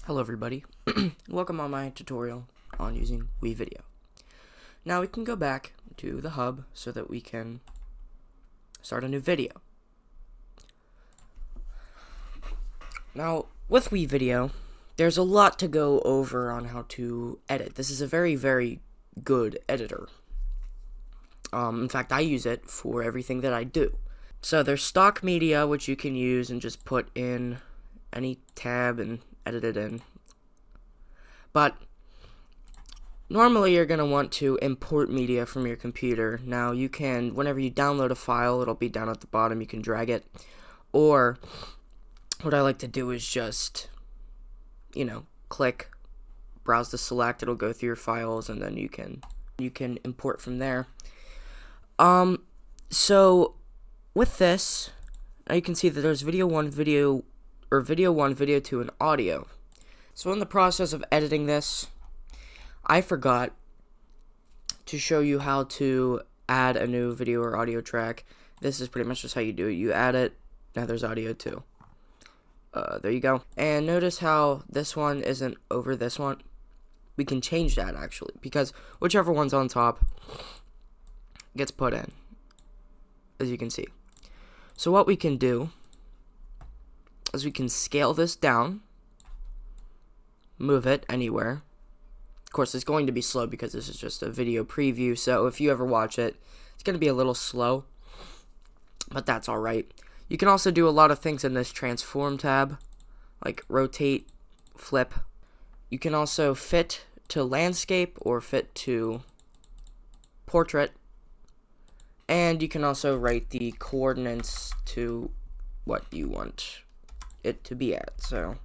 Hello everybody, welcome on my tutorial on using WeVideo. Now we can go back to the hub so that we can start a new video. Now with WeVideo, there's a lot to go over on how to edit. This is a very good editor. In fact, I use it for everything that I do. So there's stock media, which you can use and just put in any tab and edit it in. But normally you're going to want to import media from your computer. Now you can, whenever you download a file, it'll be down at the bottom, you can drag it. Or what I like to do is just, click, browse to select, it'll go through your files, and then you can import from there. So with this, now you can see that there's video 1, video 2, and audio. So in the process of editing this, I forgot to show you how to add a new video or audio track. This is pretty much just how you do it. You add it, now there's audio too. There you go. And notice how this one isn't over this one. We can change that actually, because whichever one's on top gets put in, as you can see. So what we can do is we can scale this down, move it anywhere. Of course, it's going to be slow because this is just a video preview, so if you ever watch it, it's going to be a little slow, but that's alright. You can also do a lot of things in this transform tab, like rotate, flip. You can also fit to landscape or fit to portrait, and you can also write the coordinates to what you want it to be at. So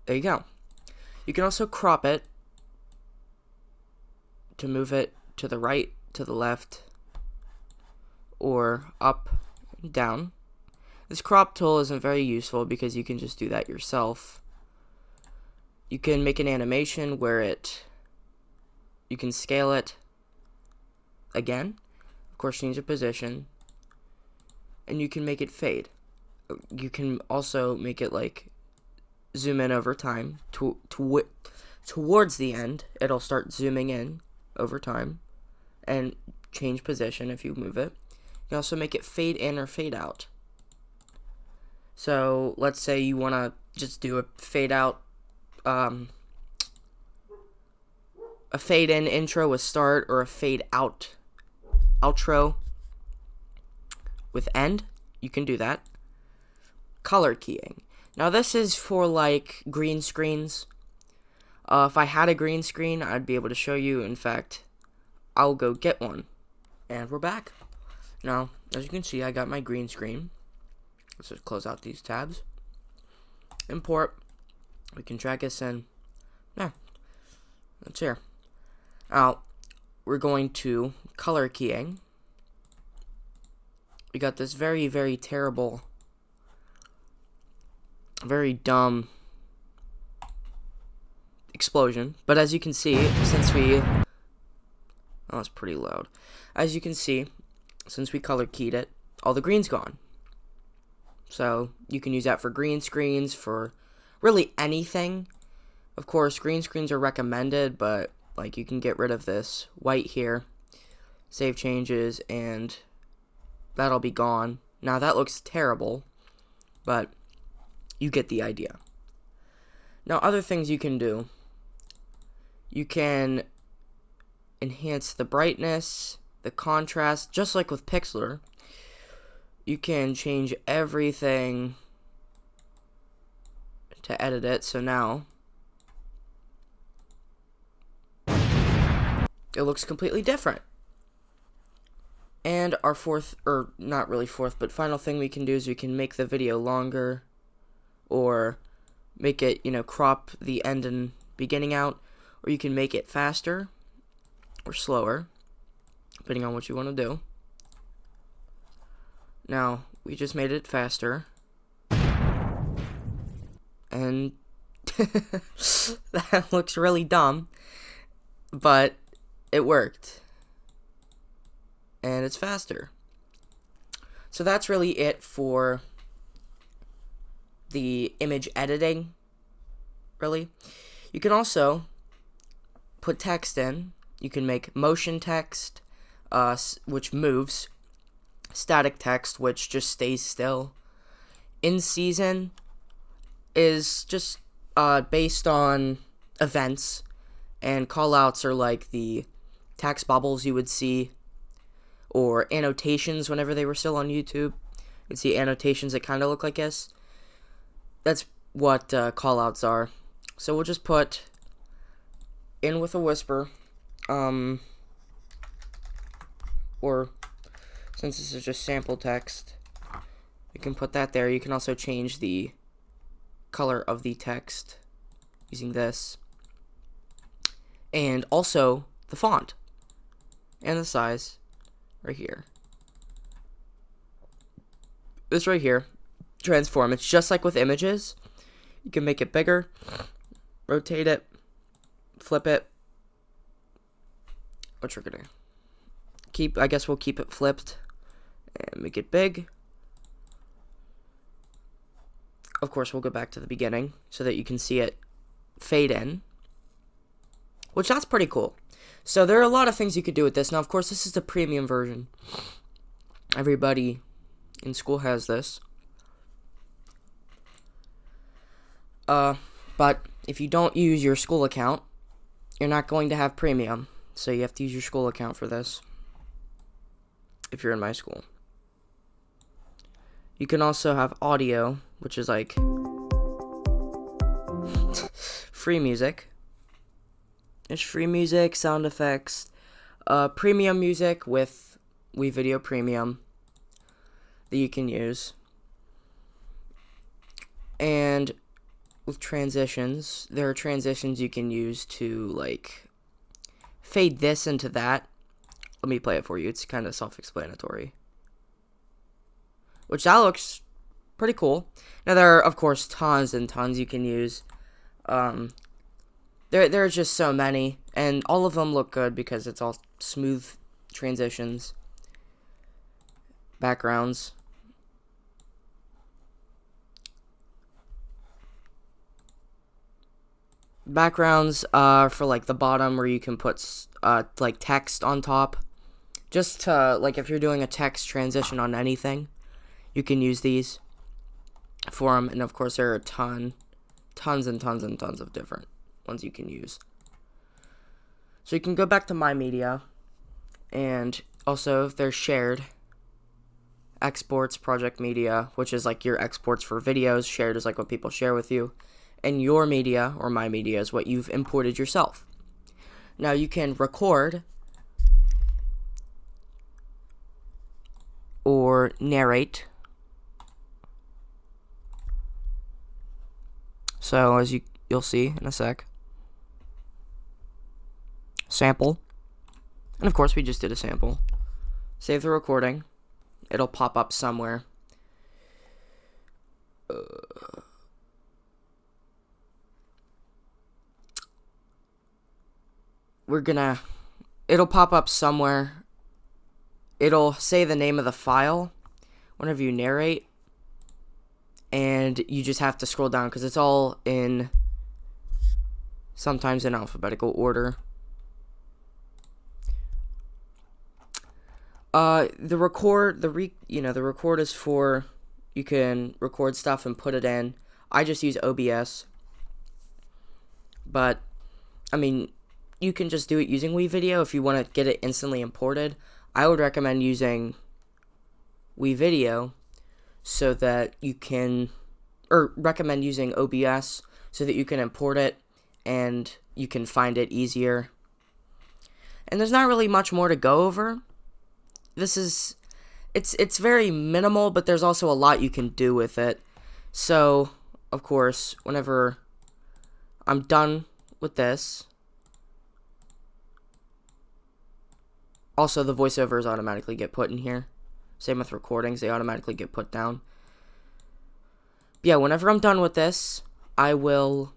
there you go. You can also crop it to move it to the right, to the left, or up and down. This crop tool isn't very useful because you can just do that yourself. You can make an animation where you can scale it again, of course change the position, and you can make it fade. You can also make it like zoom in over time. Towards the end, it'll start zooming in over time and change position if you move it. You can also make it fade in or fade out. So let's say you want to just do a fade out, a fade in intro with start, or a fade out outro with end. You can do that. Color keying. Now this is for like green screens. If I had a green screen, I'd be able to show you. In fact, I'll go get one. And we're back. Now, as you can see, I got my green screen. Let's just close out these tabs. Import. We can drag this in. Yeah, that's here. Now, we're going to color keying. We got this very terrible, very dumb explosion. But as you can see, since we... Oh, it's pretty loud. As you can see, since we color keyed it, all the green's gone. So you can use that for green screens, for really anything. Of course, green screens are recommended, but like you can get rid of this white here, save changes, and that'll be gone. Now that looks terrible, but you get the idea. Now other things you can do. You can enhance the brightness, the contrast, just like with Pixlr. You can change everything to edit it, so now it looks completely different. And our fourth, or not really fourth, but final thing we can do is we can make the video longer, or make it, crop the end and beginning out, or you can make it faster or slower, depending on what you want to do. Now, we just made it faster, and that looks really dumb, but it worked, and it's faster. So that's really it for the image editing, really. You can also put text in. You can make motion text, which moves, static text, which just stays still. In season is just based on events, and callouts are like the text bubbles you would see, or annotations whenever they were still on YouTube. You'd see annotations that kind of look like this. That's what callouts are. So we'll just put in with a whisper, or since this is just sample text, you can put that there. You can also change the color of the text using this, and also the font and the size right here. This right here, transform. It's just like with images. You can make it bigger, rotate it, flip it, which we're gonna keep. I guess we'll keep it flipped and make it big. Of course, we'll go back to the beginning so that you can see it fade in, which that's pretty cool. So there are a lot of things you could do with this. Now, of course, this is the premium version. Everybody in school has this. But if you don't use your school account, you're not going to have premium. So you have to use your school account for this, if you're in my school. You can also have audio, which is like free music. There's free music, sound effects, premium music with WeVideo Premium that you can use. And with transitions, there are transitions you can use to like fade this into that. Let me play it for you. It's kind of self-explanatory. Which that looks pretty cool. Now there are, of course, tons and tons you can use. There are just so many, and all of them look good because it's all smooth transitions, backgrounds. Backgrounds for like the bottom where you can put like text on top, just to like if you're doing a text transition on anything, you can use these for them. And of course there are tons and tons and tons of different ones you can use. So you can go back to My Media, and also if there's shared exports, project media, which is like your exports for videos. Shared is like what people share with you, and your media or My Media is what you've imported yourself. Now you can record or narrate. So as you'll see in a sec. Sample. And of course we just did a sample. Save the recording. It'll pop up somewhere. It'll pop up somewhere. It'll say the name of the file whenever you narrate. And you just have to scroll down because it's all in, sometimes in alphabetical order. The record is for, you can record stuff and put it in. I just use OBS. But, I mean, you can just do it using WeVideo if you want to get it instantly imported. I would recommend using WeVideo so that you can, or recommend using OBS so that you can import it and you can find it easier. And there's not really much more to go over. It's very minimal, but there's also a lot you can do with it. So, of course, whenever I'm done with this, also the voiceovers automatically get put in here. Same with recordings, they automatically get put down. But yeah, whenever I'm done with this, I will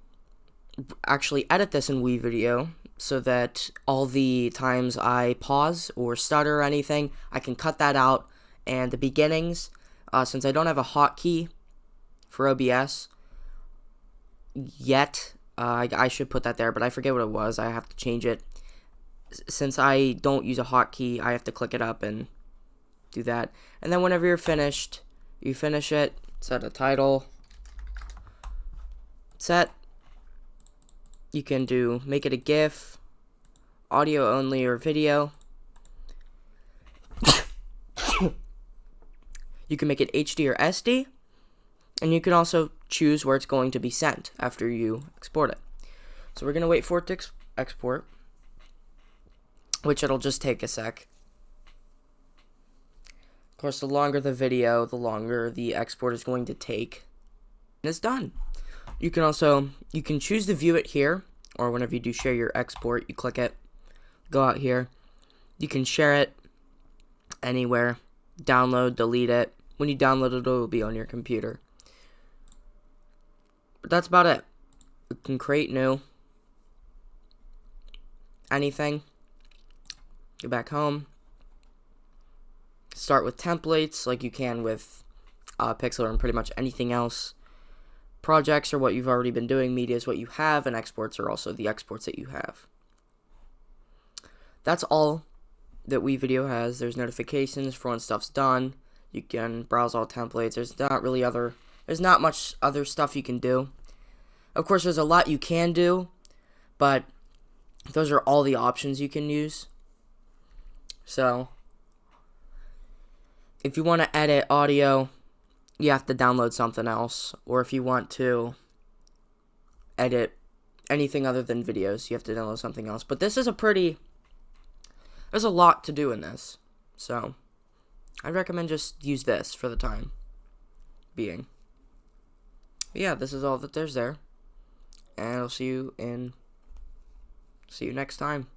actually edit this in WeVideo so that all the times I pause or stutter or anything, I can cut that out. And the beginnings, since I don't have a hotkey for OBS yet. I should put that there, but I forget what it was. I have to change it. Since I don't use a hotkey, I have to click it up and do that. And then whenever you're finished, you finish it, set a title, set. You can make it a GIF, audio only, or video. You can make it HD or SD, and you can also choose where it's going to be sent after you export it. So we're going to wait for it to export, which it'll just take a sec. Of course, the longer the video, the longer the export is going to take. And it's done. You can choose to view it here, or whenever you do share your export, you click it, go out here. You can share it anywhere, download, delete it. When you download it, will be on your computer. But that's about it. You can create new, anything. Go back home. Start with templates like you can with Pixlr and pretty much anything else. Projects are what you've already been doing. Media is what you have, and exports are also the exports that you have. That's all that WeVideo has. There's notifications for when stuff's done. You can browse all templates. There's not much other stuff you can do. Of course, there's a lot you can do, but those are all the options you can use. So, if you want to edit audio, you have to download something else. Or if you want to edit anything other than videos, you have to download something else. But this is there's a lot to do in this. So, I'd recommend just use this for the time being. But yeah, this is all that there's there. And I'll see you next time.